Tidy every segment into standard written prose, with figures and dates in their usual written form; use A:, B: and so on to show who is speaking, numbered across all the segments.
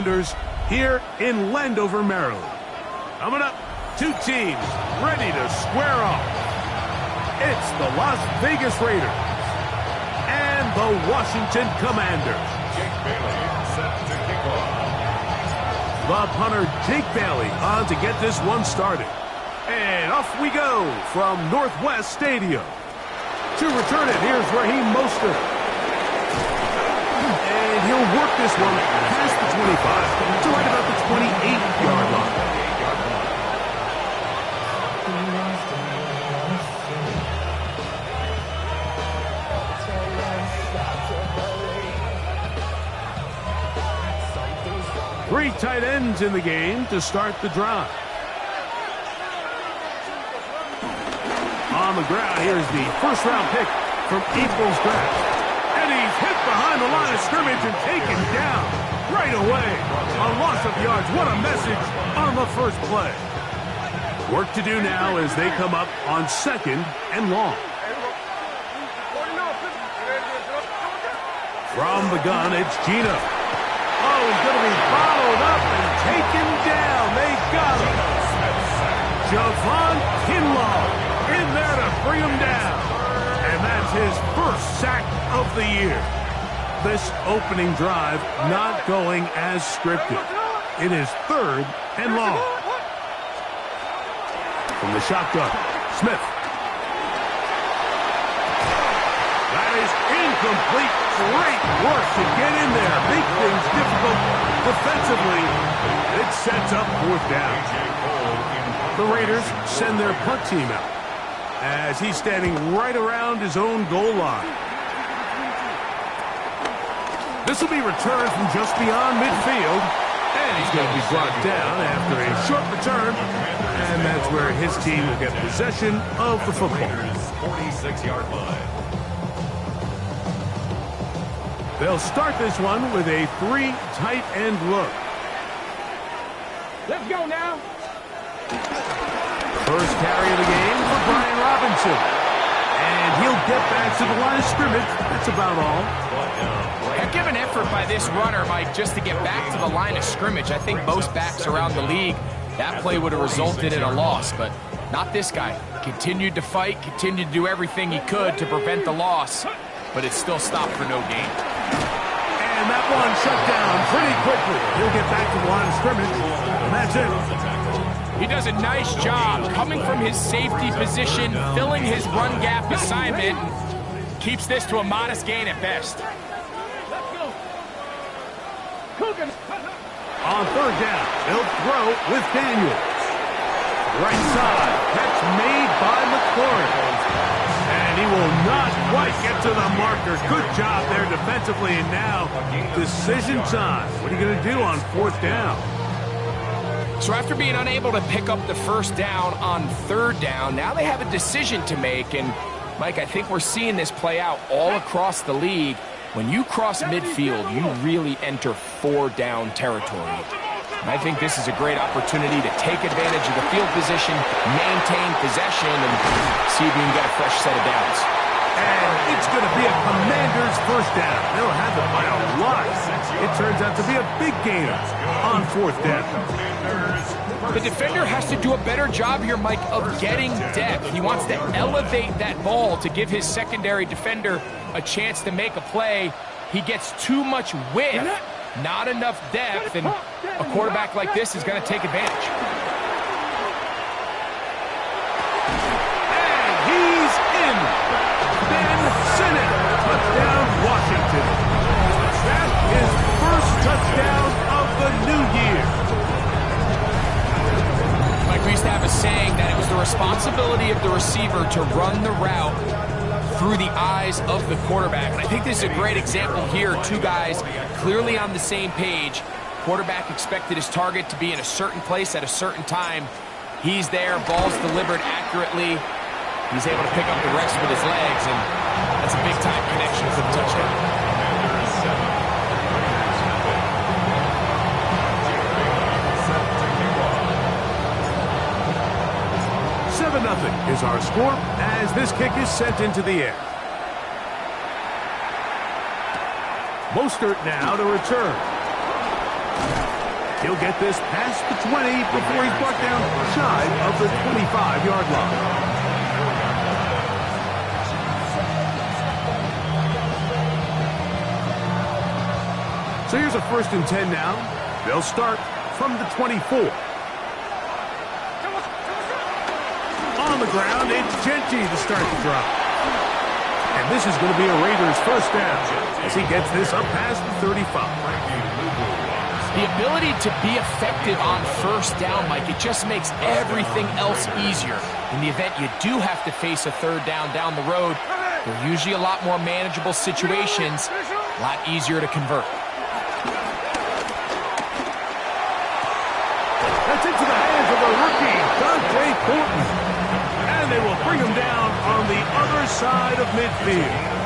A: Commanders here in Landover, Maryland. Coming up, two teams ready to square off. It's the Las Vegas Raiders and the Washington Commanders.
B: Jake Bailey set to kick off.
A: The punter, Jake Bailey, on to get this one started. And off we go from Northwest Stadium. To return it, here's Raheem Mostert. And he'll work this one past the 25 to right about the 28-yard line. Three tight ends in the game to start the drive. On the ground, here's the first-round pick from April's draft. And he's hit behind the line of scrimmage and taken down right away. A loss of yards. What a message on the first play. Work to do now as they come up on 2nd and long. From the gun, it's Gino. Oh, he's going to be followed up and taken down. They got him. Javon Kinlaw in there to bring him down. And that's his first sack of the year. This opening drive not going as scripted. It is 3rd and long. From the shotgun, Smith. That is incomplete. Great work to get in there. Make things difficult defensively. It sets up 4th down. The Raiders send their punt team out as he's standing right around his own goal line. This will be returned from just beyond midfield, and he's going to be brought down after a short return, and that's where his team will get possession of the football.
B: 46-yard line.
A: They'll start this one with a 3 tight end look.
C: Let's go now.
A: First carry of the game for Brian Robinson. And he'll get back to the line of scrimmage. That's about all.
D: Heck of an effort by this runner, Mike, just to get back to the line of scrimmage. I think most backs around the league, that play would have resulted in a loss, but not this guy. Continued to fight, continued to do everything he could to prevent the loss, but it still stopped for no gain.
A: And that one shut down pretty quickly. He'll get back to the line of scrimmage, and that's it.
D: He does a nice job coming from his safety position, filling his run gap assignment, keeps this to a modest gain at best.
A: On 3rd down, he'll throw with Daniels. Right side, catch made by McLaurin. And he will not quite get to the marker. Good job there defensively, and now decision time. What are you going to do on 4th down?
D: So after being unable to pick up the first down on 3rd down, now they have a decision to make. And, Mike, I think we're seeing this play out all across the league. When you cross midfield, you really enter 4-down territory. And I think this is a great opportunity to take advantage of the field position, maintain possession, and see if you can get a fresh set of downs.
A: And it's going to be a Commander's first down. They'll have it by a lot. It turns out to be a big gainer on 4th down.
D: The defender has to do a better job here, Mike, of getting depth. He wants to elevate that ball to give his secondary defender a chance to make a play. He gets too much width, not enough depth, and a quarterback like this is going to take advantage.
A: And he's in. Ben Sinnott, touchdown Washington. That's his first touchdown of the new year.
D: Mike, we used to have a saying that it was the responsibility of the receiver to run the route through the eyes of the quarterback. And I think this is a great example here. Two guys clearly on the same page. Quarterback expected his target to be in a certain place at a certain time. He's there, ball's delivered accurately. He's able to pick up the rest with his legs, and that's a big-time connection for the touchdown.
A: 7-0 is our score as this kick is sent into the air. Mostert now to return. He'll get this past the 20 before he's brought down shy of the 25-yard line. So here's a 1st and 10 now. They'll start from the 24. On the ground, it's Jeanty to start the drive. And this is going to be a Raiders 1st down as he gets this up past the 35.
D: The ability to be effective on 1st down, Mike, it just makes everything else easier. In the event you do have to face a 3rd down the road, they're usually a lot more manageable situations, a lot easier to convert.
A: That's into the hands of the rookie, Dante Thornton. And they will bring him down on the other side of midfield.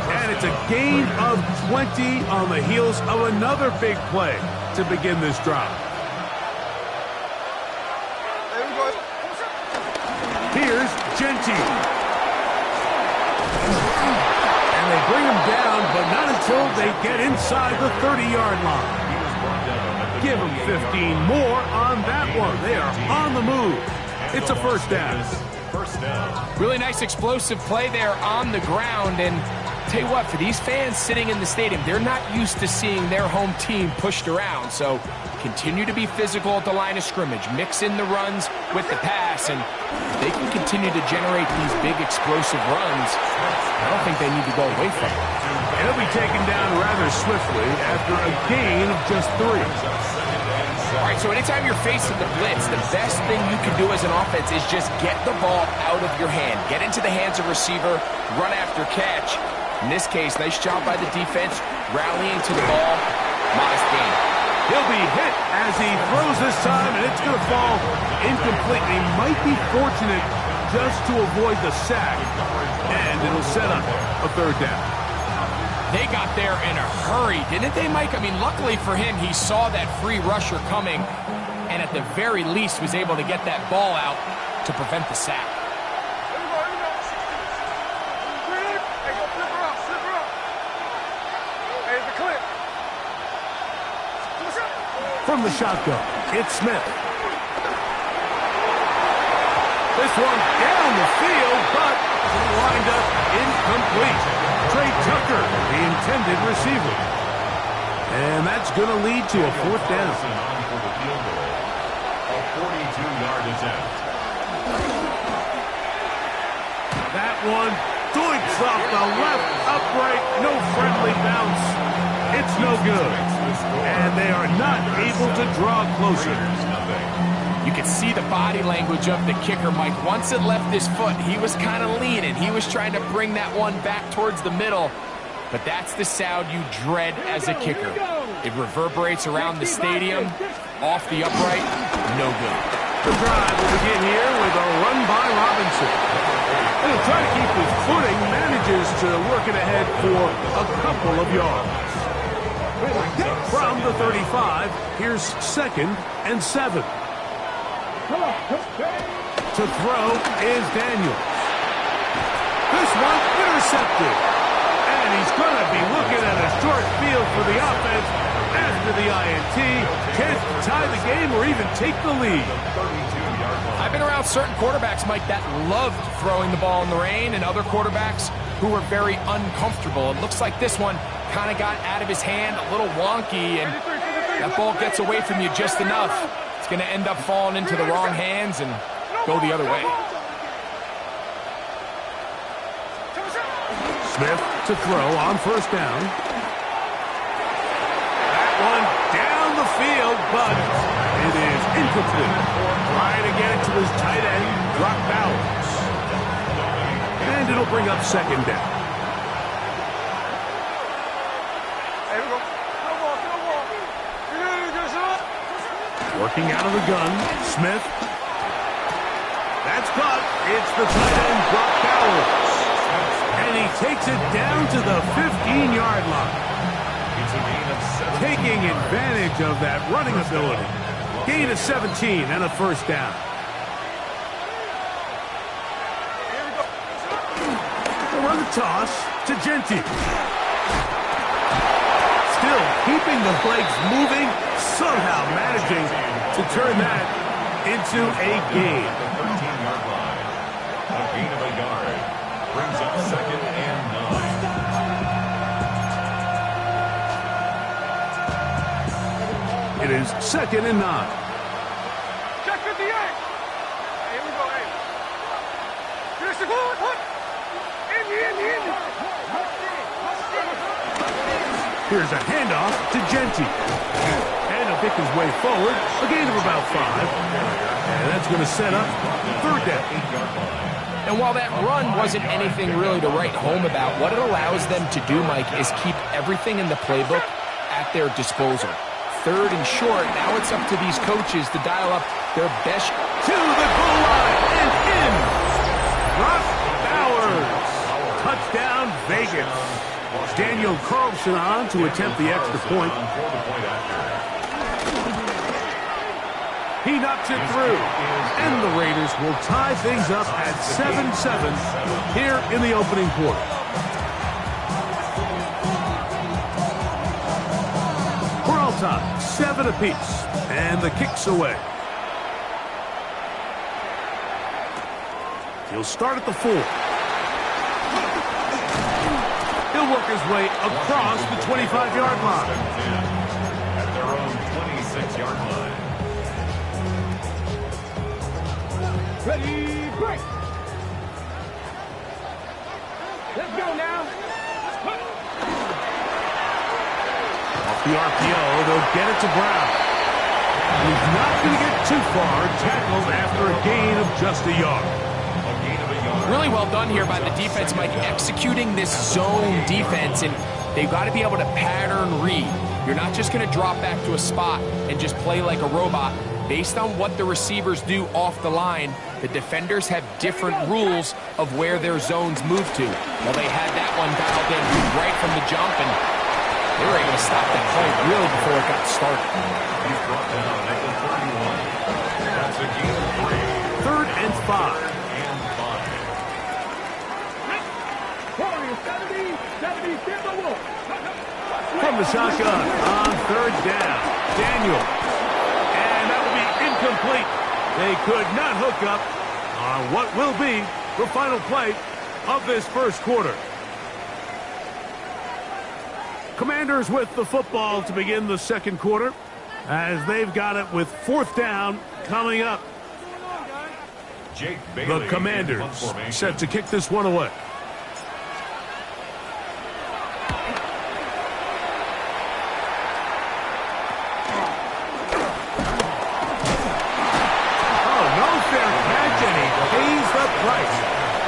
A: And it's a gain of 20 on the heels of another big play to begin this drive. Here's Jeanty. And they bring him down, but not until they get inside the 30-yard line. Give them 15 more on that one. They are on the move. It's a 1st down.
D: Really nice explosive play there on the ground. And tell you what, for these fans sitting in the stadium, they're not used to seeing their home team pushed around. So continue to be physical at the line of scrimmage. Mix in the runs with the pass. And if they can continue to generate these big explosive runs, I don't think they need to go away from it.
A: He'll be taken down rather swiftly after a gain of just 3.
D: All right, so anytime you're facing the blitz, the best thing you can do as an offense is just get the ball out of your hand. Get into the hands of receiver, run after catch. In this case, nice job by the defense, rallying to the ball, modest gain.
A: He'll be hit as he throws this time, and it's going to fall incomplete. He might be fortunate just to avoid the sack, and it'll set up a 3rd down.
D: They got there in a hurry, didn't they, Mike? I mean, luckily for him, he saw that free rusher coming and at the very least was able to get that ball out to prevent the sack.
A: From the shotgun, it's Smith. This one down the field, but lined up incomplete. Trey Tucker, the intended receiver. And that's going to lead to a 4th down.
B: A 42-yard attempt.
A: That one doinks off the left upright, no friendly bounce. It's no good. And they are not able to draw closer.
D: You could see the body language of the kicker, Mike. Once it left his foot, he was kind of leaning. He was trying to bring that one back towards the middle. But that's the sound you dread as a kicker. It reverberates around the stadium, off the upright, no good.
A: The drive will begin here with a run by Robinson. He'll try to keep his footing, manages to work it ahead for a couple of yards. From the 35, here's 2nd and 7. To throw is Daniels. This one intercepted. And he's going to be looking at a short field for the offense after the INT. Can't tie the game or even take the lead.
D: I've been around certain quarterbacks, Mike, that loved throwing the ball in the rain, and other quarterbacks who were very uncomfortable. It looks like this one kind of got out of his hand, a little wonky, and that ball gets away from you just enough. It's going to end up falling into the wrong hands and go the other way.
A: Smith to throw on 1st down. That one down the field, but it is incomplete. Trying to get it to his tight end, Brock Bowers. And it'll bring up 2nd down. Working out of the gun, Smith. That's caught. It's the tight end, Brock Bowers. And he takes it down to the 15-yard line. Taking advantage of that running ability. Gain of 17 and a 1st down. They'll run the toss to Jeanty. Still keeping the legs moving. So to turn that into a gain.
B: The 13-yard line. A gain of a yard brings up 2nd and 9.
A: It is 2nd and 9.
C: Check 58. Hey, here we go, hey. Finish the goal, what? In.
A: Here's a handoff to Genty. And he'll pick his way forward, a gain of about 5. And that's going to set up 3rd down.
D: And while that run wasn't anything really to write home about, what it allows them to do, Mike, is keep everything in the playbook at their disposal. 3rd and short, now it's up to these coaches to dial up their best.
A: To the goal line and in. Brock Bowers. Touchdown, Vegas. Daniel Carlson on to attempt the extra point. He knocks it through. And the Raiders will tie things up at 7-7 here in the opening quarter. We're all tied, 7 apiece. And the kick's away. He'll start at the 4. He'll work his way across the 25-yard line.
B: At their own 26-yard line.
C: Ready, break. Let's go now.
A: Off the RPO, they'll get it to Brown. He's not going to get too far, tackled after a gain of just a yard.
D: Really well done here by the defense, Mike, executing this zone defense, and they've got to be able to pattern read. You're not just going to drop back to a spot and just play like a robot. Based on what the receivers do off the line, the defenders have different rules of where their zones move to. Well, they had that one dialed in right from the jump, and they were able to stop that play really before it got started.
B: He's brought down at the 31. That's a gain of 3.
A: 3rd and 5. From the shotgun on 3rd down. Daniel. And that will be incomplete. They could not hook up on what will be the final play of this first quarter. Commanders with the football to begin the second quarter as they've got it with 4th down coming up.
B: Jake Bailey,
A: the Commanders set to kick this one away.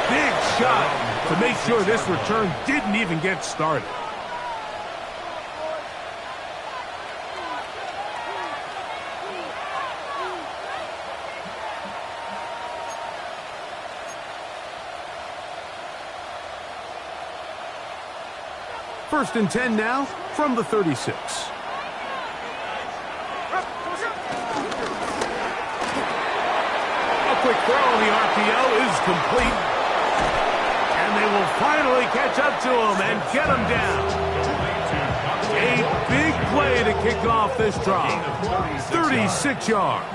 A: Big shot to make sure this return didn't even get started. First and 10 now from the 36. Quick throw on the RPO is complete. And they will finally catch up to him and get him down. A big play to kick off this drive. 36 yards.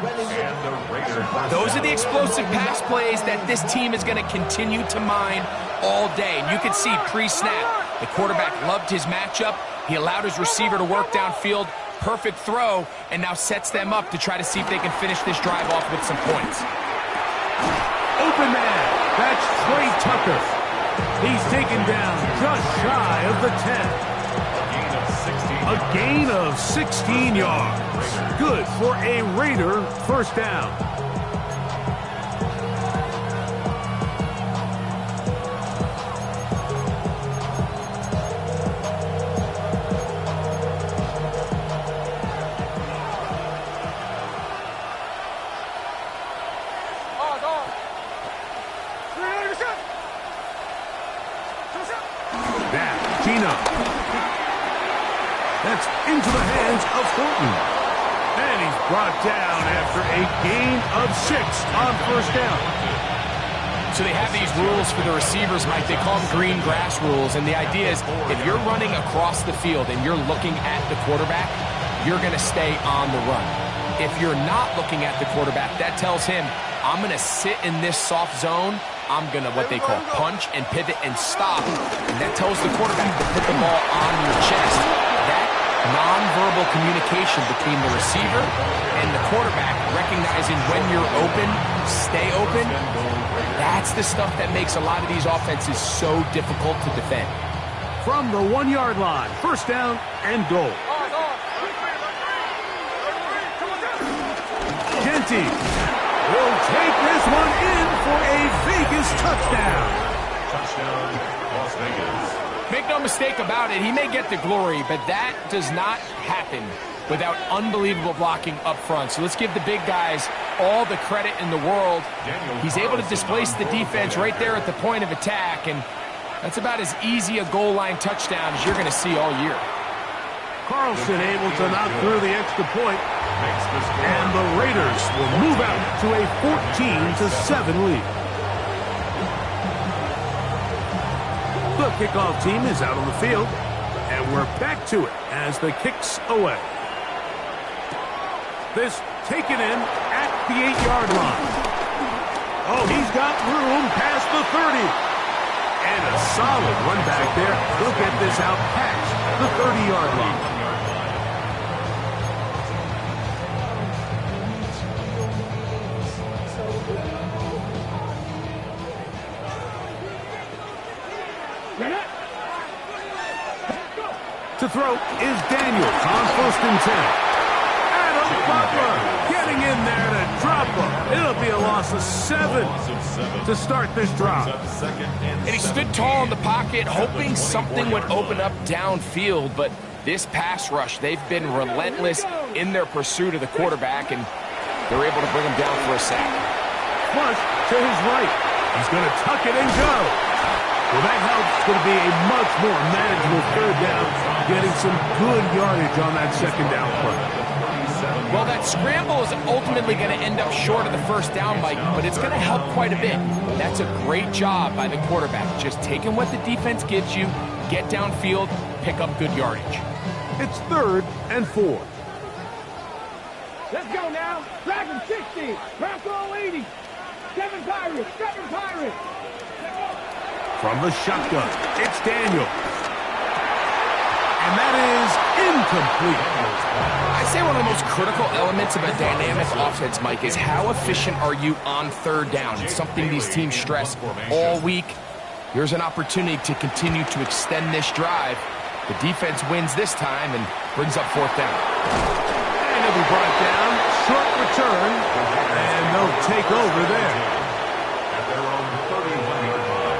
D: Those are the explosive pass plays that this team is going to continue to mine all day. And you can see pre-snap, the quarterback loved his matchup. He allowed his receiver to work downfield. Perfect throw, and now sets them up to try to see if they can finish this drive off with some points.
A: Open man. That's Trey Tucker. He's taken down just shy of the 10. A gain of 16 yards. Good for a Raider first down. That's into the hands of Horton. And he's brought down after a gain of 6 on first down.
D: So they have these rules for the receivers, Mike. They call them green grass rules. And the idea is if you're running across the field and you're looking at the quarterback, you're going to stay on the run. If you're not looking at the quarterback, that tells him, I'm going to sit in this soft zone. I'm going to, what they call, punch and pivot and stop. And that tells the quarterback to put the ball on your chest. That nonverbal communication between the receiver and the quarterback, recognizing when you're open, stay open, that's the stuff that makes a lot of these offenses so difficult to defend.
A: From the 1-yard line, first down and goal. Jeanty will take this one in for a Vegas touchdown.
B: Touchdown, Las Vegas.
D: Make no mistake about it, he may get the glory, but that does not happen without unbelievable blocking up front. So let's give the big guys all the credit in the world. He's able to displace the defense right there at the point of attack, and that's about as easy a goal line touchdown as you're going to see all year.
A: Carlson able to knock through the extra point, and the Raiders will move out to a 14-7 lead. The kickoff team is out on the field, and we're back to it as the kick's away. This taken in at the 8-yard line. Oh, he's got room past the 30. And a solid run back there. He'll get this out past the 30-yard line. To throw is Daniels on 1st and 10. Adam Butler getting in there to drop him. It'll be a loss of 7 to start this drive.
D: And he stood tall in the pocket, hoping something would open up downfield, but this pass rush, they've been relentless in their pursuit of the quarterback, and they're able to bring him down for a sack.
A: Flush to his right. He's going to tuck it and go. Well, that helps. It's going to be a much more manageable 3rd down, getting some good yardage on that 2nd down play.
D: Well, that scramble is ultimately going to end up short of the 1st down, Mike, but it's going to help quite a bit. That's a great job by the quarterback, just taking what the defense gives you, get downfield, pick up good yardage.
A: It's 3rd and 4.
E: Let's go now. Dragon 60, Bronco 80. 7 Pirates, 7 Pirates.
A: From the shotgun, it's Daniel. And that is incomplete.
D: I'd say one of the most critical elements of a dynamic offense, Mike, is how efficient are you on 3rd down? It's something these teams stress all week. Here's an opportunity to continue to extend this drive. The defense wins this time and brings up 4th down.
A: And it'll be brought down, short return, and they'll take over there.
B: At their own 31-yard line.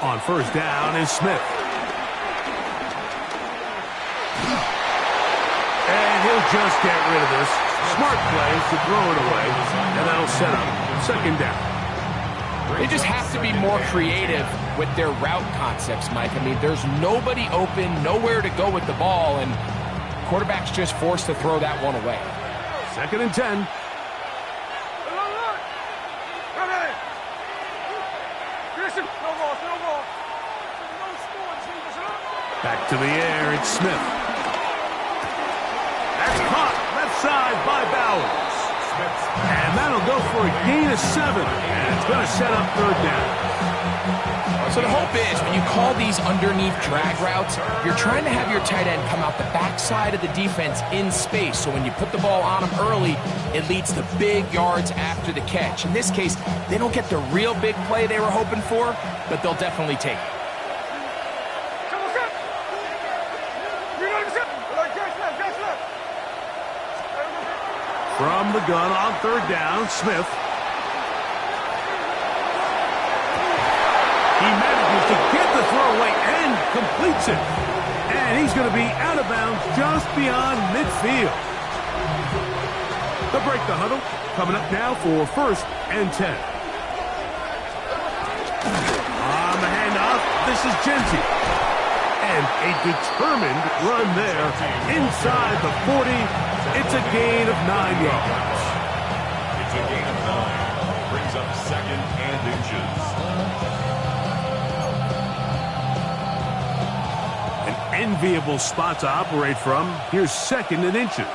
A: On 1st down is Smith. And he'll just get rid of this. Smart play to throw it away, and that'll set up 2nd down.
D: They just have to be more creative with their route concepts, Mike. I mean, there's nobody open, nowhere to go with the ball, and quarterback's just forced to throw that one away.
A: 2nd and 10. Back to the air, it's Smith. That's caught left side by Bowers. And that'll go for a gain of 7. And it's going to set up 3rd down.
D: So the hope is when you call these underneath drag routes, you're trying to have your tight end come out the backside of the defense in space. So when you put the ball on him early, it leads to big yards after the catch. In this case, they don't get the real big play they were hoping for, but they'll definitely take it.
A: From the gun on 3rd down, Smith. He manages to get the throw away and completes it. And he's going to be out of bounds just beyond midfield. They'll break the huddle. Coming up now for 1st and 10. On the handoff, this is Genty. And a determined run there inside the 40. It's a gain of 9 yards.
B: It's a gain of 9. Brings up 2nd and inches.
A: An enviable spot to operate from. Here's 2nd and inches.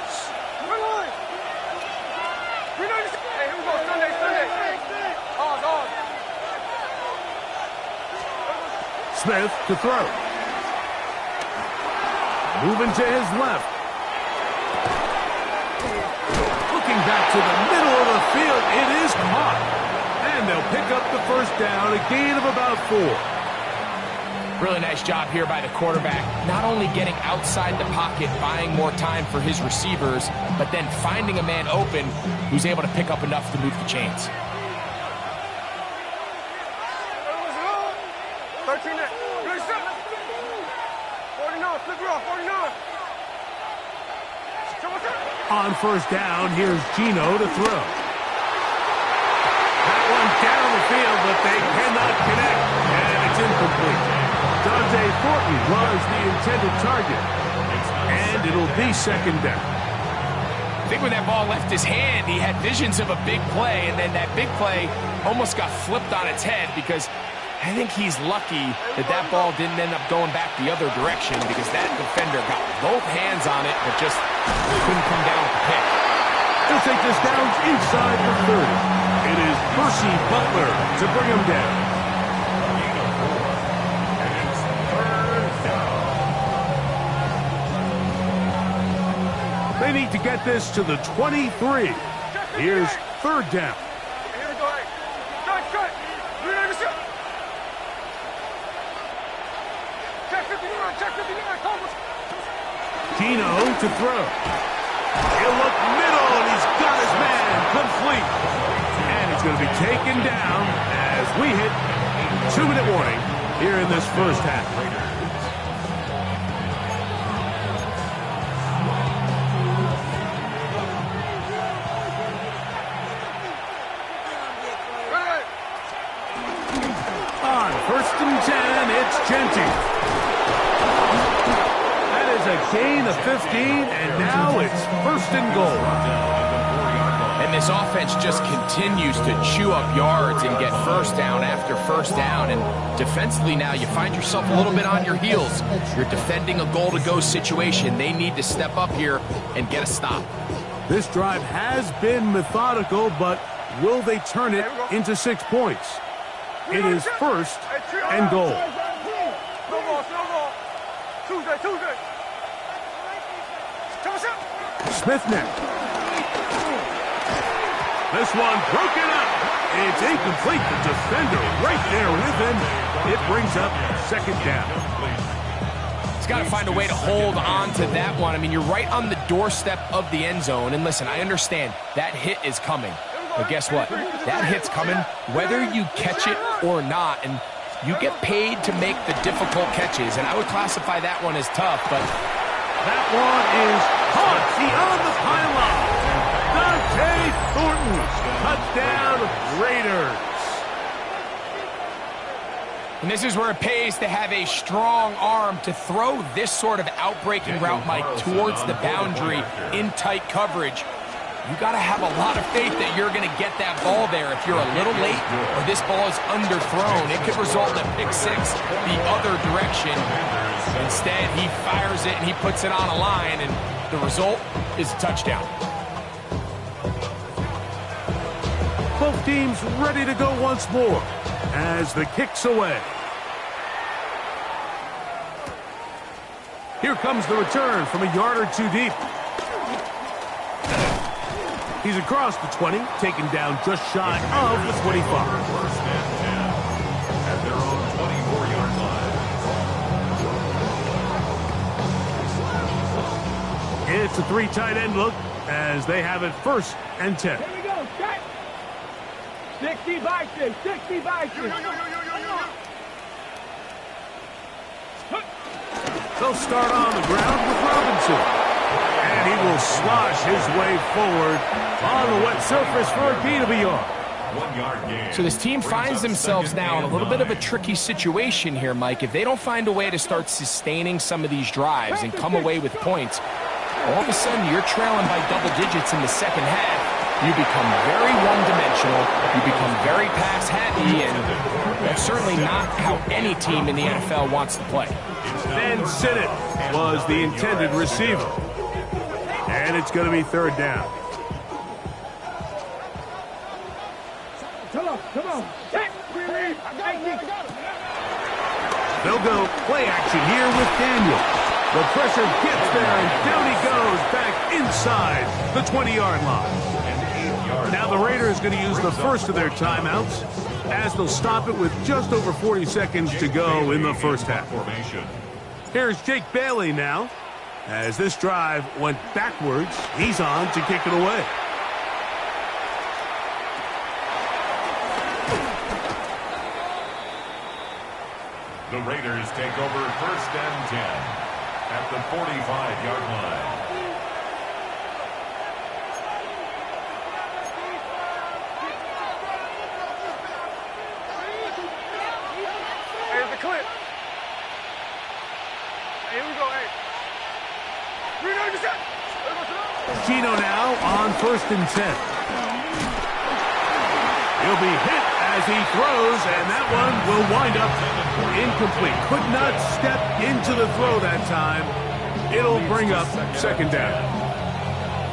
A: Smith to throw. Moving to his left. Looking back to the middle of the field. It is caught. And they'll pick up the 1st down, a gain of about 4.
D: Really nice job here by the quarterback. Not only getting outside the pocket, buying more time for his receivers, but then finding a man open who's able to pick up enough to move the chains.
C: 13 49, flip it off, 49.
A: On 1st down, here's Geno to throw. That one down the field, but they cannot connect, and it's incomplete. Dante Thornton was the intended target, and it'll be 2nd down.
D: I think when that ball left his hand, he had visions of a big play, and then that big play almost got flipped on its head because I think he's lucky that that ball didn't end up going back the other direction because that defender got both hands on it but just couldn't come down with the pick.
A: They'll take this down inside the 30. It is Percy Butler to bring him down. They need to get this to the 23. Here's 3rd down.
C: Here we go. Cut.
A: Geno to throw. He'll look middle, and he's got his man complete. And he's going to be taken down as we hit 2-minute warning here in this 1st half. On 1st and 10, it's Genty. A gain of 15, and now it's 1st and goal.
D: And this offense just continues to chew up yards and get 1st down after 1st down. And defensively now, you find yourself a little bit on your heels. You're defending a goal-to-go situation. They need to step up here and get a stop.
A: This drive has been methodical, but will they turn it into 6 points? It is 1st and goal.
C: Tuesday.
A: Smith next. This one broken up. It's incomplete. The defender right there with him. It brings up 2nd down.
D: He's got to find a way to hold on to that one. I mean, you're right on the doorstep of the end zone. And listen, I understand that hit is coming. But guess what? That hit's coming whether you catch it or not. And you get paid to make the difficult catches. And I would classify that one as tough, but
A: that one is caught beyond the pylon. Dante Thornton, touchdown Raiders.
D: And this is where it pays to have a strong arm to throw this sort of outbreaking route, Mike, towards the boundary in tight coverage. You got to have a lot of faith that you're going to get that ball there. If you're a little late or this ball is underthrown, it could result in a pick 6 the other direction. Instead, he fires it and he puts it on a line, and the result is a touchdown.
A: Both teams ready to go once more as the kick's away. Here comes the return from a yard or 2 deep. He's across the 20, taken down just shy of the 25.
B: 1st and 10 at their own 24-yard line.
A: It's a 3 tight end look as they have it 1st and 10.
E: Here we go, set. 60 by 6, 60 by 6.
A: They'll start on the ground with Robinson. And he will slosh his way forward on the wet surface for a gain of a yard.
B: 1 yard gain.
D: So this team finds themselves now in a little bit of a tricky situation here, Mike. If they don't find a way to start sustaining some of these drives and come away with points, all of a sudden you're trailing by double digits in the second half. You become very one-dimensional, you become very pass-happy, and that's certainly not how any team in the NFL wants to play.
A: Then Sinnott was the intended receiver. And it's going to be third down.
E: Come on. Check.
A: They'll go play action here with Daniel. The pressure gets there, and down he goes back inside the 20-yard line. Now the Raiders going to use the first of their timeouts as they'll stop it with just over 40 seconds to go in the first half. Here's Jake Bailey now. As this drive went backwards, he's on to kick it away.
B: The Raiders take over first and 10 at the 45-yard line.
C: Here's the clip. Here we go, hey.
A: Gino now on first and 10. He'll be hit as he throws, and that one will wind up incomplete. Could not step into the throw that time. It'll bring up second down.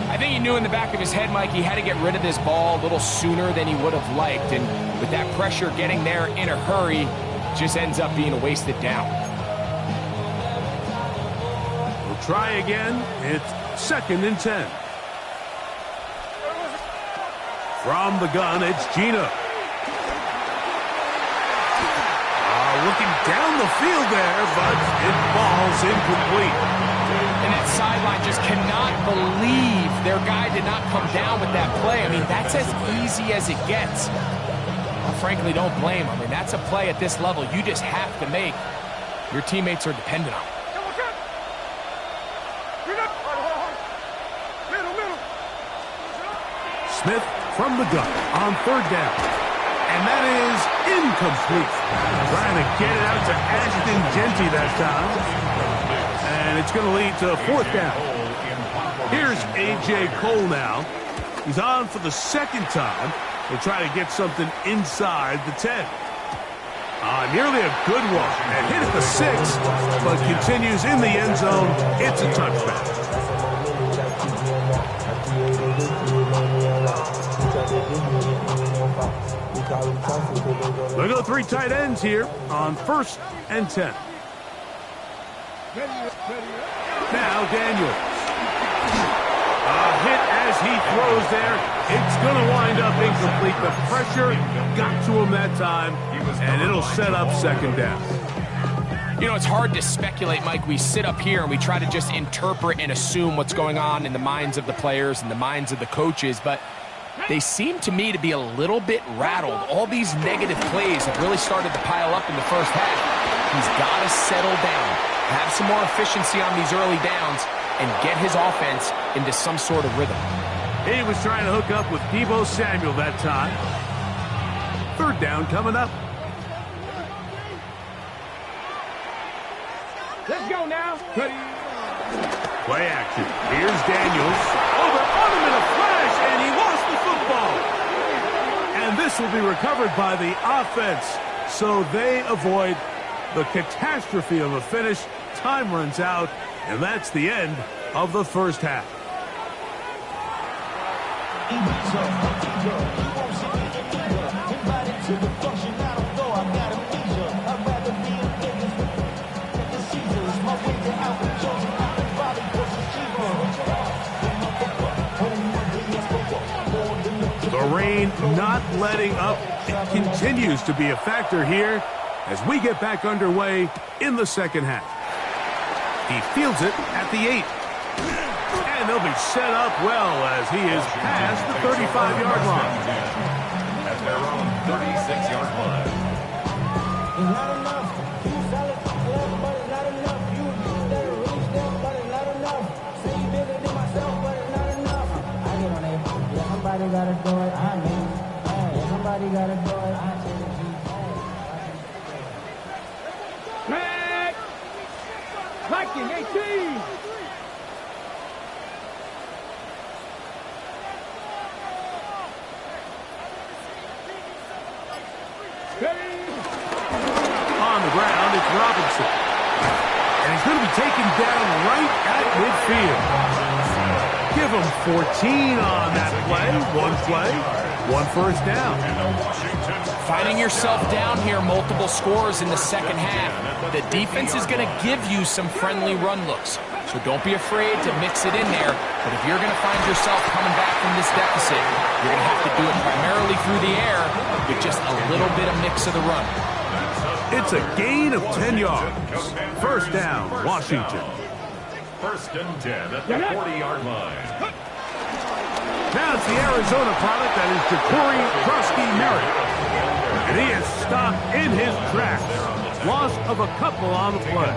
D: I think he knew in the back of his head, Mike, he had to get rid of this ball a little sooner than he would have liked. And with that pressure getting there in a hurry, just ends up being a wasted down.
A: We'll try again. It's second and 10. From the gun, it's Gino. Looking down the field there, but it falls incomplete.
D: And that sideline just cannot believe their guy did not come down with that play. I mean, that's as easy as it gets. I frankly don't blame him. I mean, that's a play at this level you just have to make. Your teammates are dependent on it.
A: Smith from the gun on third down. And that is incomplete. Trying to get it out to Ashton Jeanty that time. And it's going to lead to a fourth down. Here's A.J. Cole now. He's on for the second time. He'll try to get something inside the 10. Nearly a good one. And hit at the 6, but continues in the end zone. It's a touchback. They'll go three tight ends here on first and 10. Now Daniels. A hit as he throws there. It's going to wind up incomplete. The pressure got to him that time, and it'll set up second down.
D: You know, it's hard to speculate, Mike. We sit up here and we try to just interpret and assume what's going on in the minds of the players and the minds of the coaches, but they seem to me to be a little bit rattled. All these negative plays have really started to pile up in the first half. He's got to settle down, have some more efficiency on these early downs, and get his offense into some sort of rhythm.
A: He was trying to hook up with Deebo Samuel that time. Third down coming up.
E: Let's go now.
A: Play action. Here's Daniels. Over on him in a flash, and he lost the football. And this will be recovered by the offense, so they avoid the catastrophe of a finish. Time runs out, and that's the end of the first half. The rain not letting up. It continues to be a factor here as we get back underway in the second half. He fields it at the 8. And they'll be set up well as he is past the 35-yard line.
B: At their own 36-yard line.
E: Somebody gotta do it. I mean, hey, somebody gotta do it. I say the G. Flag! Viking 18!
A: On the ground, it's Robinson. And he's going to be taken down right at midfield. Give him 14 on that play. One first down.
D: Finding yourself down here, multiple scores in the second half. The defense is going to give you some friendly run looks. So don't be afraid to mix it in there. But if you're going to find yourself coming back from this deficit, you're going to have to do it primarily through the air with just a little bit of mix of the run.
A: It's a gain of 10 yards. First down, Washington.
B: First and 10 at the 40-yard line.
A: Now it's the Arizona product that is Ja'Cory Krusty-Merritt. And he is stopped in his tracks. Loss of a couple on the play.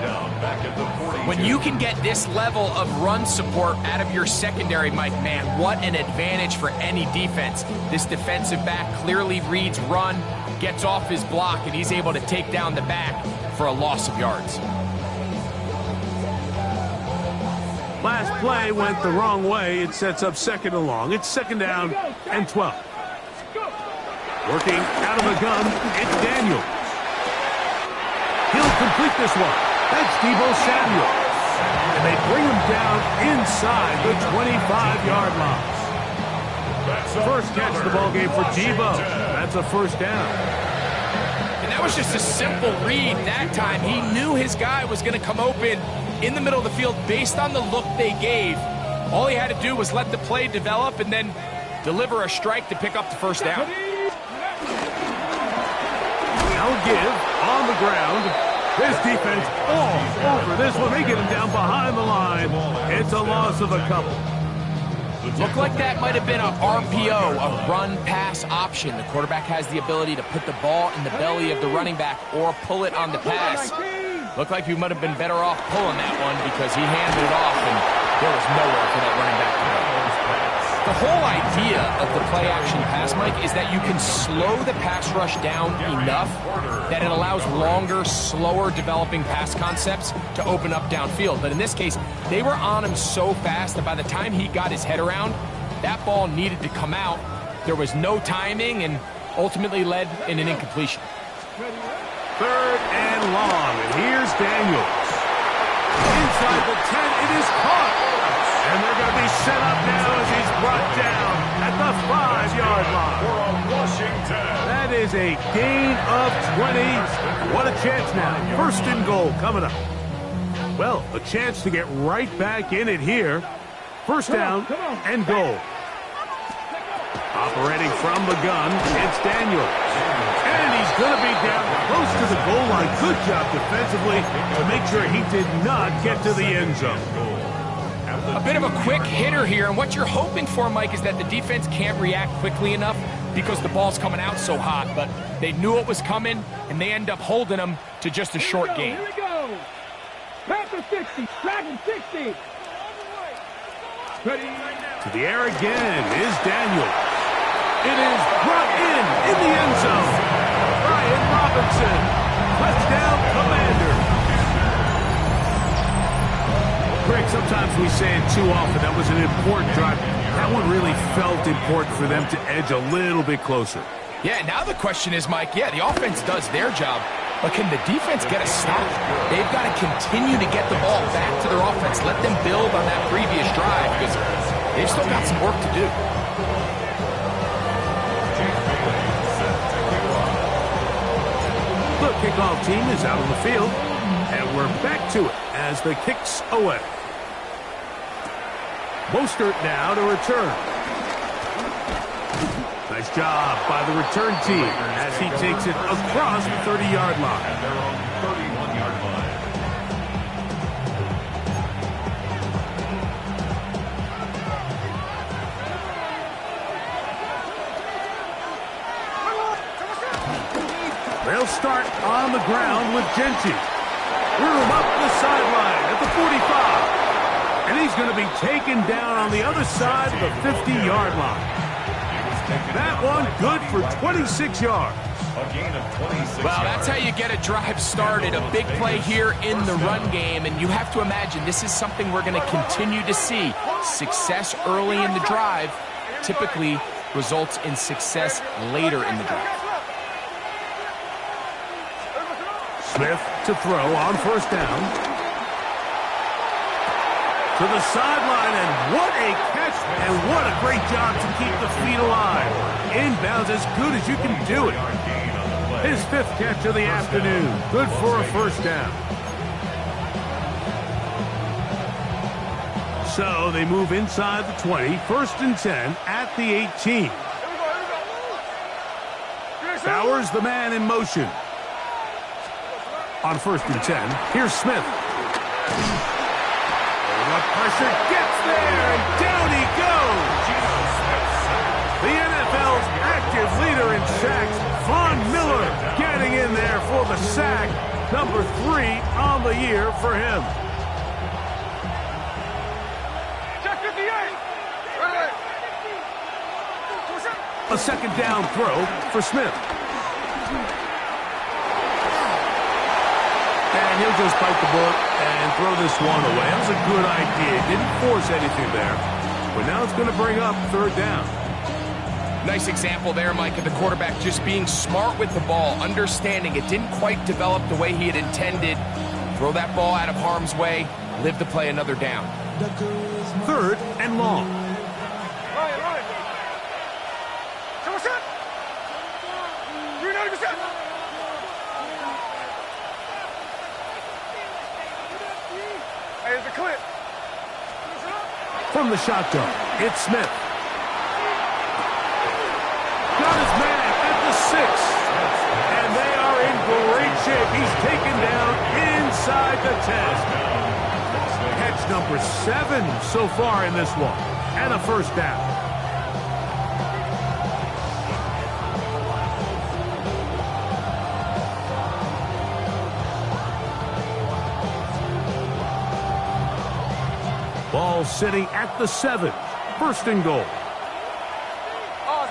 D: When you can get this level of run support out of your secondary, Mike, man, what an advantage for any defense. This defensive back clearly reads run, gets off his block, and he's able to take down the back for a loss of yards.
A: Last play went the wrong way. It sets up second and long. It's second down and 12. Working out of the gun, it's Daniel. He'll complete this one. That's Deebo Samuel. And they bring him down inside the 25-yard line. First catch of the ball game for Deebo. That's a first down.
D: And that was just a simple read that time. He knew his guy was going to come open in the middle of the field based on the look they gave. All he had to do was let the play develop and then deliver a strike to pick up the first down.
A: Now give on the ground. This defense all over this one. They get him down behind the line. It's a loss of a couple.
D: Looked like that might have been a RPO, a run-pass option. The quarterback has the ability to put the ball in the belly of the running back or pull it on the pass. Looked like he might have been better off pulling that one because he handed it off and there was nowhere for that running back to go. The whole idea of the play-action pass, Mike, is that you can slow the pass rush down enough that it allows longer, slower developing pass concepts to open up downfield. But in this case, they were on him so fast that by the time he got his head around, that ball needed to come out. There was no timing and ultimately led in an incompletion.
A: Third and long, and here's Daniels. Inside the 10, it is caught. And they're going to be set up now as he's brought down at the 5-yard line. That is a gain of 20. What a chance now. First and goal coming up. Well, a chance to get right back in it here. First down and goal. Operating from the gun, it's Daniels. And he's going to be down close to the goal line. Good job defensively to make sure he did not get to the end zone.
D: A bit of a quick hitter here, and what you're hoping for, Mike, is that the defense can't react quickly enough because the ball's coming out so hot, but they knew it was coming, and they end up holding them to just a short gain.
E: Here we go. Panther 60, Dragon 60. Ready.
A: To the air again is Daniel. It is brought in the end zone. Brian Robinson. Touchdown, Commander. Greg, sometimes we say it too often. That was an important drive. That one really felt important for them to edge a little bit closer.
D: Yeah, now the question is, Mike, yeah, the offense does their job, but can the defense get a stop? They've got to continue to get the ball back to their offense. Let them build on that previous drive because they've still got some work to do.
A: The kickoff team is out on the field, and we're back to it as the kick's away. Mostert now to return. Nice job by the return team as he takes it across the 30-yard line.
B: At their own 31-yard line.
A: They'll start on the ground with Genty. Room up the sideline at the 45. And he's going to be taken down on the other side of the 50-yard line. That one good for 26 yards.
B: A gain of 26
D: Well,
B: yards.
D: that's how you get a drive started. A big play here in the run game, and you have to imagine this is something we're going to continue to see. Success early in the drive typically results in success later in the drive.
A: Smith to throw on first down. To the sideline, and what a catch, and what a great job to keep the feet alive. Inbounds as good as you can do it. His 5th catch of the afternoon. Good for a first down. So they move inside the 20, 1st and 10 at the 18. Bowers the man in motion. On 1st and 10, here's Smith. The pressure gets there, and down he goes. The NFL's active leader in sacks, Von Miller, getting in there for the sack. Number 3 on the year for him.
C: Check 58.
A: A 2nd down throw for Smith. And he'll just bite the bullet and throw this one away. That was a good idea. Didn't force anything there. But now it's going to bring up 3rd down.
D: Nice example there, Mike, of the quarterback just being smart with the ball, understanding it didn't quite develop the way he had intended. Throw that ball out of harm's way, live to play another down.
A: 3rd and long.
C: Ryan. So what's up? 390%. Hey, it's a clip.
A: From the shotgun, it's Smith. Got his man at the 6. And they are in great shape. He's taken down inside the 10. Catch number 7 so far in this one. And a first down. Ball sitting at the 7. 1st and goal.
C: On.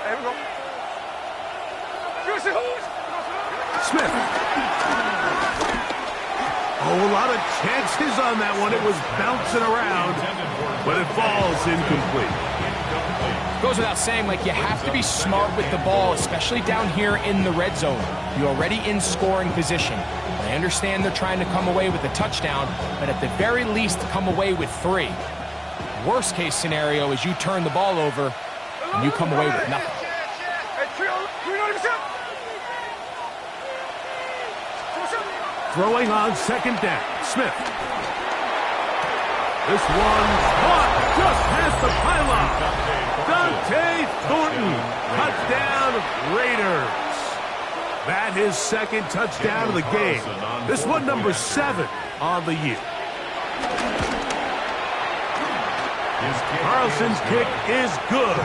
C: There we go.
A: Smith. Oh, a lot of chances on that one. It was bouncing around, but it falls incomplete.
D: Goes without saying, like, you have to be smart with the ball, especially down here in the red zone. You're already in scoring position. I understand they're trying to come away with a touchdown, but at the very least, come away with 3. Worst case scenario is you turn the ball over and you come away with nothing.
C: Hey, 390%.
A: Throwing on 2nd down, Smith. This one caught just past the pylon. Dante Thornton, touchdown Raiders. That is 2nd touchdown of the game. This one number 7 on the year. Carlson's kick is good.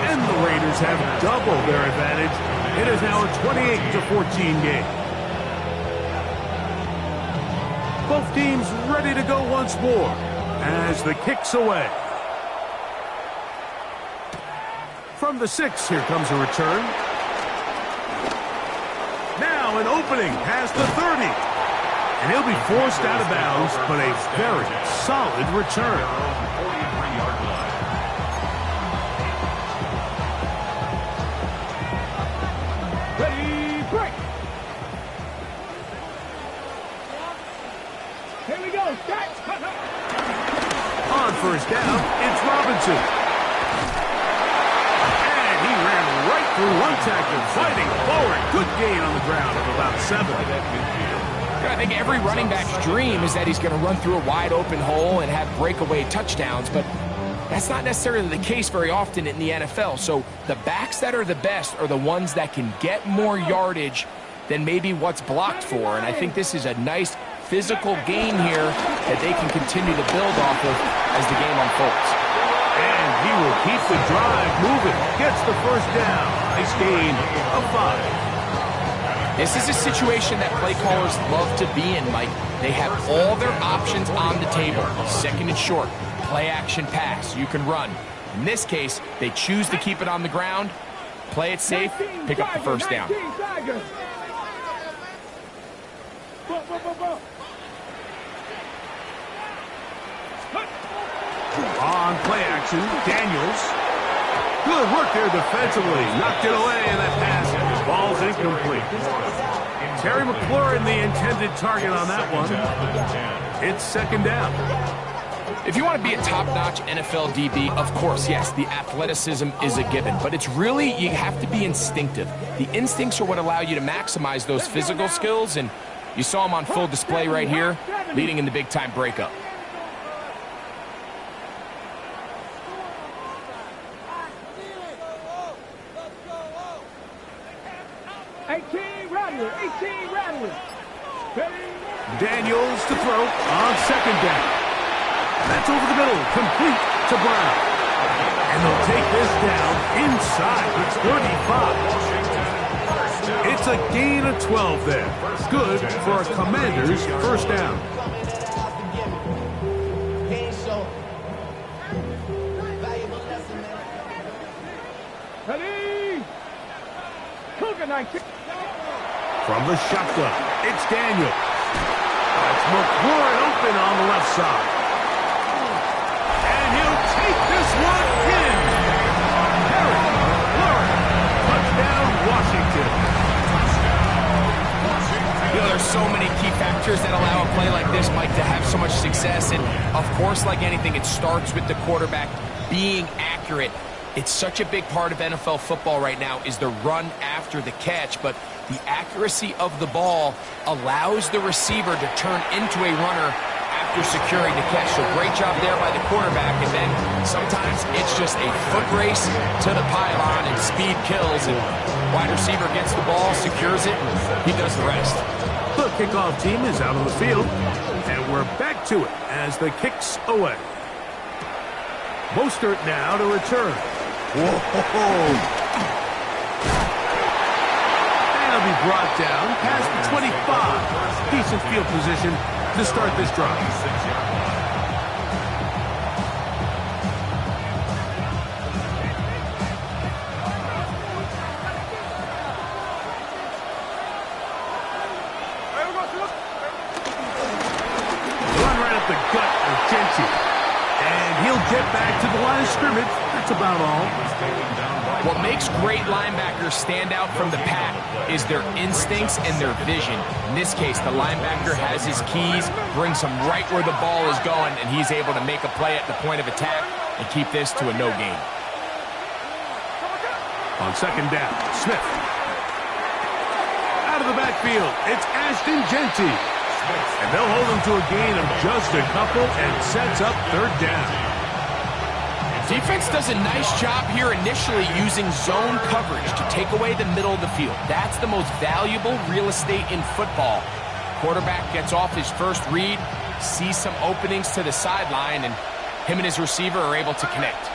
A: And the Raiders have doubled their advantage. It is now a 28-14 game. Both teams ready to go once more as the kick's away. From the 6, here comes a return. Now an opening past the 30. And he'll be forced out of bounds, but a very solid return.
B: 43-yard line.
E: Ready, break. Here we go. Start.
A: On first down, it's Robinson. And he ran right through one tackle, fighting forward. Good gain on the ground of about 7.
D: I think every running back's dream is that he's going to run through a wide open hole and have breakaway touchdowns, but that's not necessarily the case very often in the NFL. So the backs that are the best are the ones that can get more yardage than maybe what's blocked for. And I think this is a nice physical gain here that they can continue to build off of as the game unfolds.
A: And he will keep the drive moving. Gets the first down. Nice gain of 5.
D: This is a situation that play callers love to be in, Mike. They have all their options on the table. 2nd and short, play action pass. You can run. In this case, they choose to keep it on the ground, play it safe, pick up the first down.
A: On play action, Daniels. Good work there defensively. Knocked it away, and that pass. Ball's incomplete. Terry McLaurin, the intended target on that one. It's second down.
D: If you want to be a top-notch NFL DB, of course, yes, the athleticism is a given. But it's really, you have to be instinctive. The instincts are what allow you to maximize those physical skills, and you saw them on full display right here, leading in the big-time breakup.
A: Daniels to throw on second down. That's over the middle, complete to Brown. And they'll take this down inside the 35. It's a gain of 12 there. Good for a Commanders first down. From the shotgun, it's Daniel. That's McLaurin open on the left side. And he'll take this one in. Terry McLaurin. Touchdown, Washington.
D: You know, there's so many key factors that allow a play like this, Mike, to have so much success. And, of course, like anything, it starts with the quarterback being accurate. It's such a big part of NFL football right now is the run after the catch, but the accuracy of the ball allows the receiver to turn into a runner after securing the catch. So great job there by the quarterback, and then sometimes it's just a foot race to the pylon and speed kills, and wide receiver gets the ball, secures it, and he does the rest.
A: The kickoff team is out on the field, and we're back to it as the kick's away. Mostert now to return. Whoa! And he'll be brought down past the 25. Decent field position to start this drive. Run right up the gut of Genty. And he'll get back to the line of scrimmage. That's about all.
D: What makes great linebackers stand out from the pack is their instincts and their vision. In this case, the linebacker has his keys, brings him right where the ball is going, and he's able to make a play at the point of attack and keep this to a no gain.
A: On second down, Smith. Out of the backfield, it's Ashton Genty. And they'll hold him to a gain of just a couple and sets up third down.
D: Defense does a nice job here initially using zone coverage to take away the middle of the field. That's the most valuable real estate in football. Quarterback gets off his first read, sees some openings to the sideline, and him and his receiver are able to connect.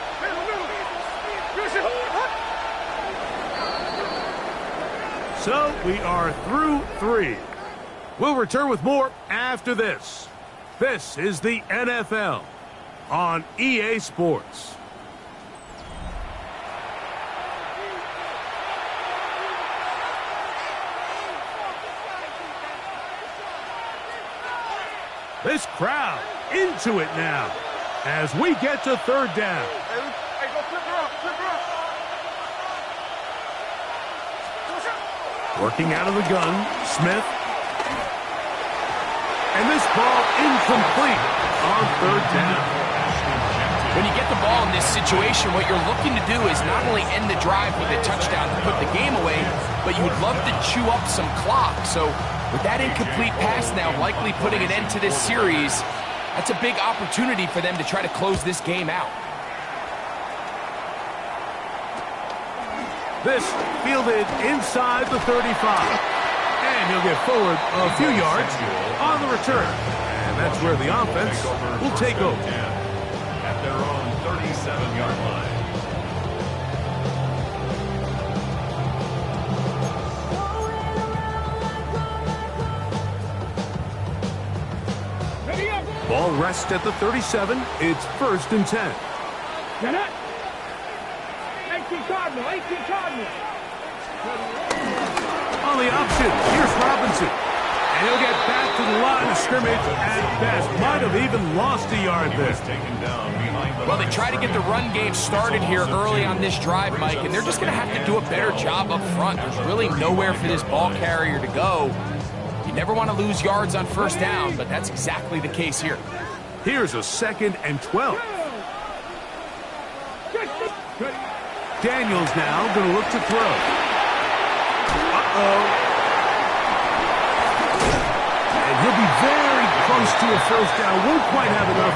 A: So we are through 3. We'll return with more after this. This is the NFL on EA Sports. This crowd into it now as we get to third down. Working out of the gun, Smith. And this ball incomplete on third down.
D: When you get the ball in this situation, what you're looking to do is not only end the drive with a touchdown to put the game away, but you would love to chew up some clock. So with that incomplete pass now likely putting an end to this series, that's a big opportunity for them to try to close this game out.
A: This fielded inside the 35. And he'll get forward a few yards on the return. And that's where the offense will take over.
B: At their own 37-yard line.
A: Ball rests at the 37. It's 1st and 10.
E: 18 Cardinal, 18 Cardinal.
A: On the option, here's Robinson. And he'll get back to the line of scrimmage at best. Might have even lost a yard there.
B: Taken down behind the
D: Well, they try to get the run game started here early on this drive, Mike, and they're just going to have to do a better job up front. There's really nowhere for this ball carrier to go. You never want to lose yards on first down, but that's exactly the case here.
A: Here's a 2nd and 12. Daniels now going to look to throw. Uh-oh. And he'll be very close to a first down. Won't quite have enough,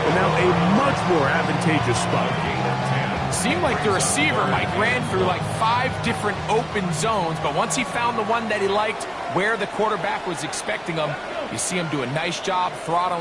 A: but now a much more advantageous spot.
D: Seemed like the receiver, Mike, ran through like 5 different open zones, but once he found the one that he liked where the quarterback was expecting him, you see him do a nice job throttling